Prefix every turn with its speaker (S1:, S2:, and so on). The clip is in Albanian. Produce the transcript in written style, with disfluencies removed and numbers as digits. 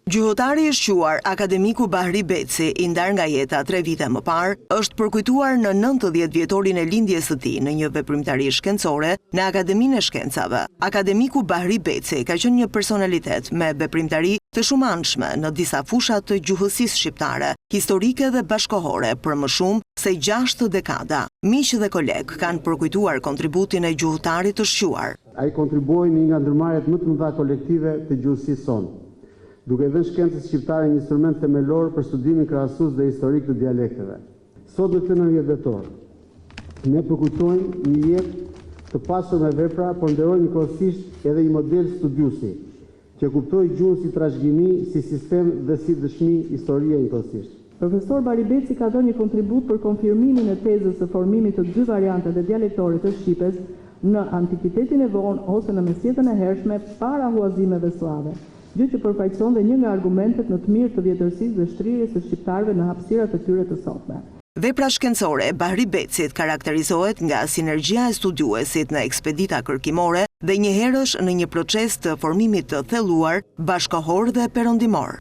S1: Gjuhëtari i shquar akademiku Bahri Beci, i ndar nga jeta 3 vite më parë, është përkujtuar në 90 vjetorin e lindjes së tij në një veprimtari shkencore në Akademinë e Shkencave. Akademiku Bahri Beci ka qenë një personalitet me veprimtari të shumanshme në disa fusha të gjuhësisë shqiptare, historike dhe bashkohore për më shumë se 6 dekada. Miq dhe kolegë kanë përkujtuar kontributin e gjuhëtarit të shquar.
S2: Ai kontribuoi në një nga ndërmarrjet më të mëdha kolektive të gjuhësisë sonë, duke dhënë shkencës shqiptare një instrument themelor për studimin krahasues dhe historik të dialekteve. Sot në 19 dhjetor, ne përkujtojmë një jetë të pasur me vepra, por nderojmë njëkohësisht edhe një model studiuesi, që kuptoi gjuhën si trashëgimi, si sistem dhe si dëshmi historie njëkohësisht.
S3: Profesor Bahri Beci ka dhënë një kontribut për konfirmimin e tezës së formimit të 2 varianteve dialektore të shqipes në antikitetin e vonë ose në mesjetën e hershme para huazimeve slave, gjë që përfaqëson dhe një nga argumentet në të mirë të vjetërsisë dhe shtrirjes së shqiptarëve në hapësirat e tyre të sotme.
S1: Vepra shkencore e Bahri Becit karakterizohet nga sinergjia e studiuesit në ekspedita kërkimore dhe njëherësh në një proces të formimit të thelluar, bashkohor dhe perëndimor.